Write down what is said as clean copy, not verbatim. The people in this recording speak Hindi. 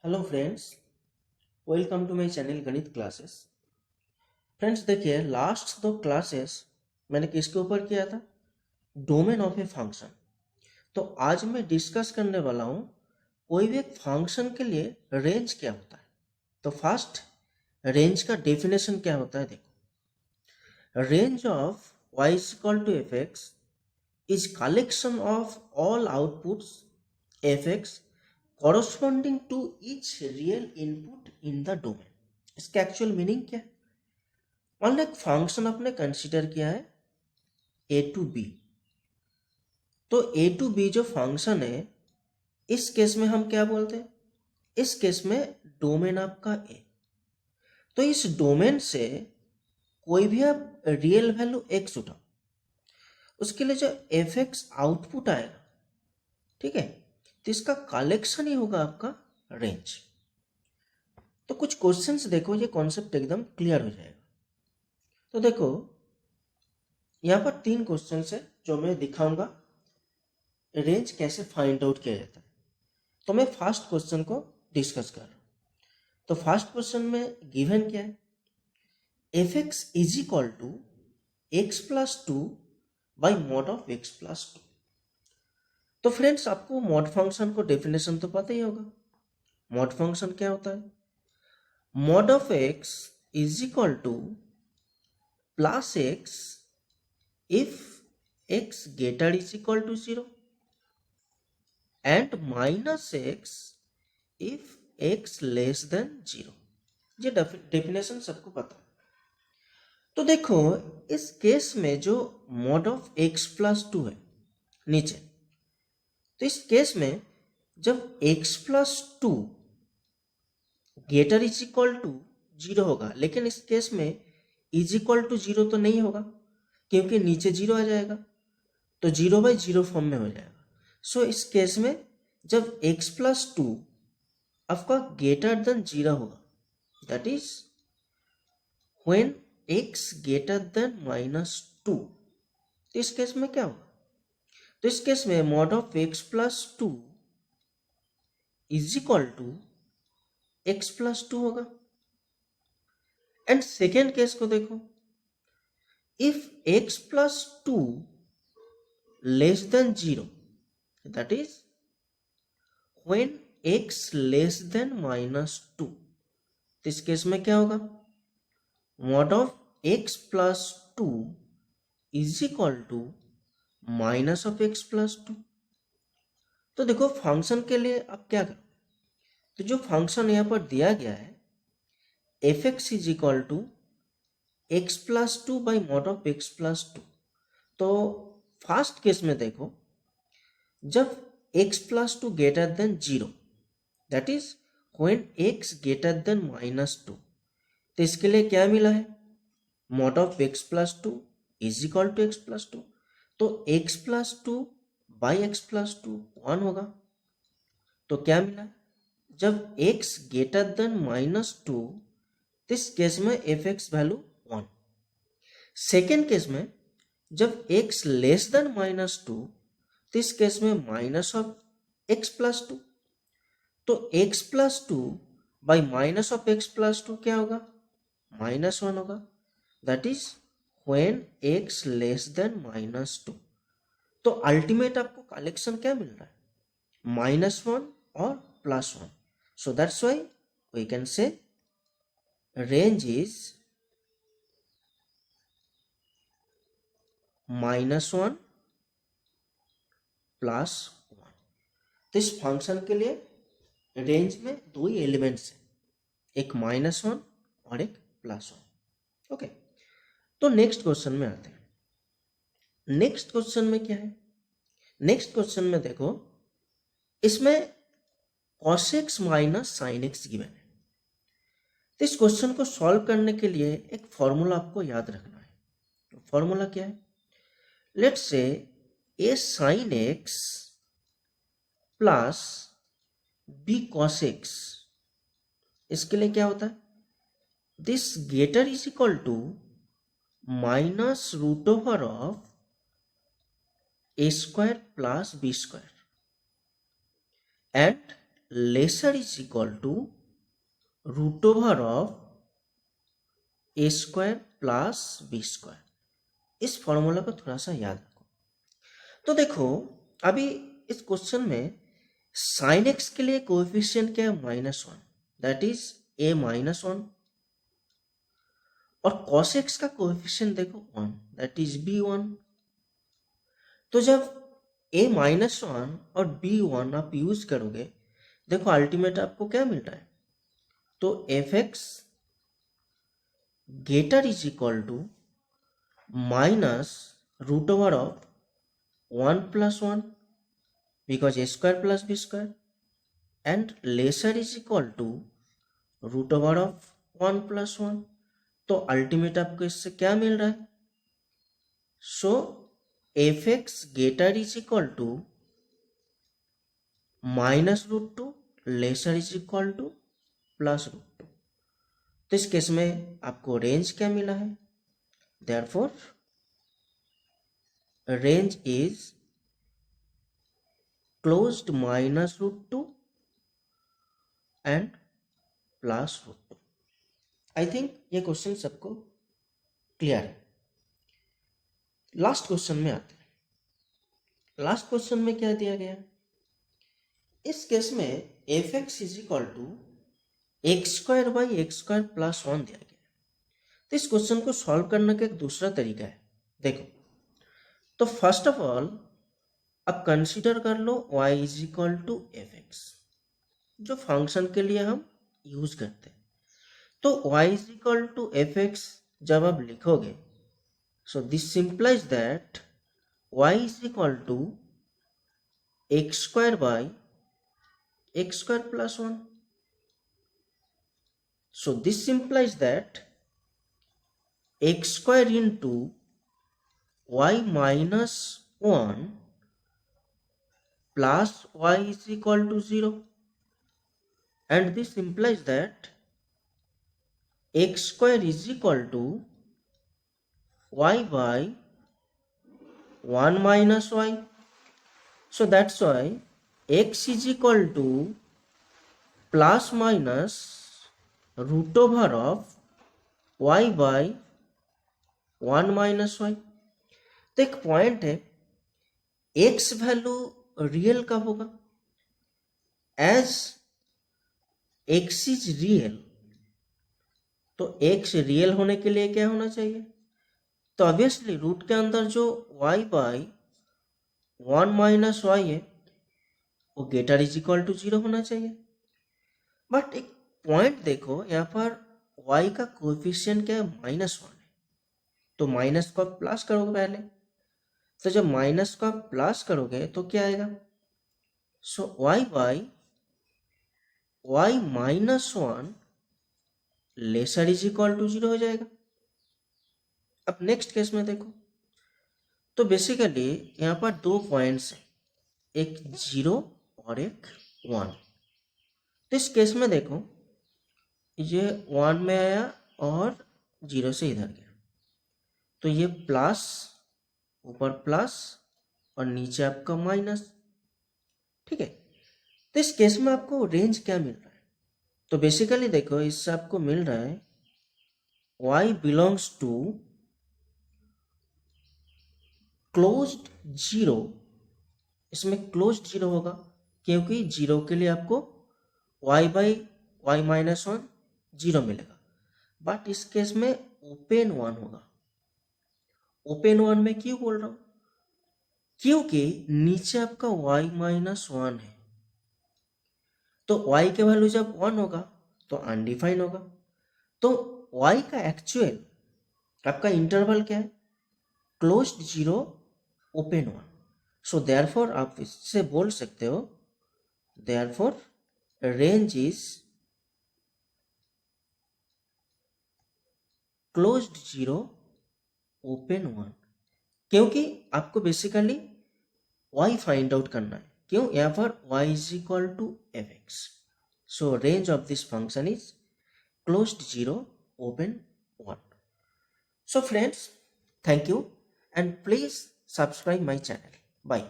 Hello friends, welcome to my channel Ganit classes. Friends देखिए, लास्ट दो क्लासेस मैंने किसके ऊपर किया था? Domain of a function. तो आज मैं डिस्कस करने वाला हूँ कोई भी एक फंक्शन के लिए रेंज क्या होता है। तो फर्स्ट, रेंज का डेफिनेशन क्या होता है देखो। Range of y is equal to F X is collection of all outputs fx corresponding to each real input in the domain। इसका एक्चुअल मीनिंग क्या है? मान लो एक फंक्शन आपने कंसीडर किया है ए टू बी। तो ए टू बी जो फंक्शन है, इस केस में हम क्या बोलते हैं? इस केस में डोमेन आपका ए। तो इस डोमेन से कोई भी आप रियल वैल्यू एक्स उठाओ, उसके लिए जो एफ एक्स आउटपुट आएगा, ठीक है, तो इसका कलेक्शन ही होगा आपका रेंज। तो कुछ क्वेश्चंस देखो, ये कॉन्सेप्ट एकदम क्लियर हो जाएगा। तो देखो, यहाँ पर तीन क्वेश्चंस है जो मैं दिखाऊंगा रेंज कैसे फाइंड आउट किया जाता है। तो मैं फर्स्ट क्वेश्चन को डिस्कस कर रहा हूँ। तो फर्स्ट क्वेश्चन में गिवन क्या है? F X is equal to X plus two by mod of X plus two. तो फ्रेंड्स, आपको मॉड फंक्शन को डेफिनेशन तो पता ही होगा। मॉड फंक्शन क्या होता है? mod of x is equal to plus x if x greater is equal to 0 and minus x if x less than 0। ये डेफिनेशन सबको पता है। तो देखो, इस केस में जो mod of x plus two है नीचे, तो इस केस में जब x plus two greater is equal to 0 होगा, लेकिन इस केस में इज इक्वल टू 0 तो नहीं होगा क्योंकि नीचे 0 आ जाएगा, तो 0/0 फॉर्म में हो जाएगा। सो इस केस में जब x प्लस टू आपका ग्रेटर देन 0 होगा, that is when x greater than -2, तो इस केस में क्या होगा? तो इस केस में mod of x plus two is equal to x plus two होगा। एंड सेकेंड केस को देखो, if x plus two less than 0, that is when x less than -2, तो इस केस में क्या होगा? Mod of x plus two is equal to minus of x plus two. तो देखो, फंक्शन के लिए आप क्या करो, तो जो फंक्शन यहाँ पर दिया गया है F X is equal to X plus two by mod of X plus two. तो फर्स्ट केस में देखो, जब x plus two greater than 0, that is when x greater than -2, तो इसके लिए क्या मिला है? Mod of x plus two is equal to X plus two. तो x plus two by X plus two 1 होगा। तो क्या मिला? जब x ग्रेटर देन -2, इस केस में F x value 1। Second case में जब x लेस देन -2, तो इस केस में minus of x plus two. तो x plus two by minus of x plus to क्या होगा? -1 होगा। That is when x less than -2। तो अल्टीमेट आपको कलेक्शन क्या मिल रहा है? -1 और +1। So that's why we can say range is -1 +1। तो इस फंक्शन के लिए रेंज में दो ही एलिमेंट्स हैं, एक -1 और एक +1। ओके, तो नेक्स्ट क्वेश्चन में आते हैं। नेक्स्ट क्वेश्चन में क्या है? नेक्स्ट क्वेश्चन में देखो, इसमें cos x minus sine x given है। तो इस क्वेश्चन को सॉल्व करने के लिए एक फॉर्मूला आपको याद रखना है। फॉर्मूला क्या है? Let's say a sine X plus b cos x, इसके लिए क्या होता है? This greater is equal to minus root over of a square plus b square, and lesser is equal to root over of A square plus B square. इस फॉर्मूला को थोड़ा सा याद रखो। तो देखो अभी इस क्वेश्चन में साइन एक्स के लिए कोएफिशिएंट क्या है, -1, दैट इज a -1, और कॉस एक्स का कोएफिशिएंट देखो 1, दैट इज b1। तो जब a -1 और b1 आप यूज करोगे, देखो अल्टीमेट आपको क्या मिल रहा है, तो F X greater is equal to minus root over of 1 + 1 because a square plus b square, and lesser is equal to root over of 1 + 1। तो अल्टीमेट आपको इससे क्या मिल रहा है, so F X greater is equal to -√2, lesser is equal to +√2। तो इस केस में आपको रेंज क्या मिला है, therefore range is closed -√2 and +√2। I think ये क्वेश्चन सबको क्लियर है। लास्ट क्वेश्चन में आते हैं। लास्ट क्वेश्चन में क्या दिया गया, इस केस में F X is equal to x² by x² + 1 दिया गया। तो इस क्वेश्चन को सॉल्व करने का एक दूसरा तरीका है। देखो, तो फर्स्ट ऑफ ऑल अब कंसीडर कर लो y is equal to F X, जो फंक्शन के लिए हम यूज करते हैं। तो y is equal to F X जब आप लिखोगे, so this simplifies that y is equal to x² by x² + 1। So this implies that x² into y minus 1 plus y is equal to 0, and this implies that x² is equal to y by 1 minus y. So that's why x is equal to plus minus root over of y by 1 minus Y. तो एक पॉइंट है, x वैल्यू रियल कब होगा, एज x इज रियल। तो x रियल होने के लिए क्या होना चाहिए, तो ऑब्वियसली रूट के अंदर जो y बाई 1 माइनस वाई है वो ग्रेटर इज इक्वल टू 0 होना चाहिए। बट एक पॉइंट देखो, यहाँ पर y का कोएफिशिएंट क्या है, -1 है। तो माइनस को आप प्लस करोगे पहले, तो जब माइनस को आप प्लस करोगे तो क्या आएगा, so y by y -1 lesser is equal to 0 हो जाएगा। अब नेक्स्ट केस में देखो, तो बेसिकली यहाँ पर दो पॉइंट्स हैं, एक 0 और एक 1। तो इस केस में देखो, ये 1 में आया और 0 से इधर गया, तो ये प्लस, ऊपर प्लस और नीचे आपका माइनस, ठीक है। तो इस केस में आपको रेंज क्या मिल रहा है, तो बेसिकली देखो इससे आपको मिल रहा है y बिलोंग्स टू क्लोज्ड 0। इसमें क्लोज्ड 0 होगा क्योंकि 0 के लिए आपको y बाई y माइनस 1 0 मिलेगा। बट इस केस में ओपन 1 होगा। ओपन 1 में क्यों बोल रहा हूं, क्योंकि नीचे आपका y माइनस 1 है, तो y के वैल्यू जब 1 होगा तो अनडिफाइन होगा। तो y का एक्चुअल आपका इंटरवल क्या है, क्लोज्ड 0 ओपन 1। सो देयरफॉर आप इससे बोल सकते हो, therefore range is closed 0 open 1, क्योंकि आपको बेसिकली y फाइंड आउट करना है। क्यों, यहाँ पर y is equal to F X. So range of this function is closed 0 open 1। So friends, thank you and please subscribe my channel. Bye.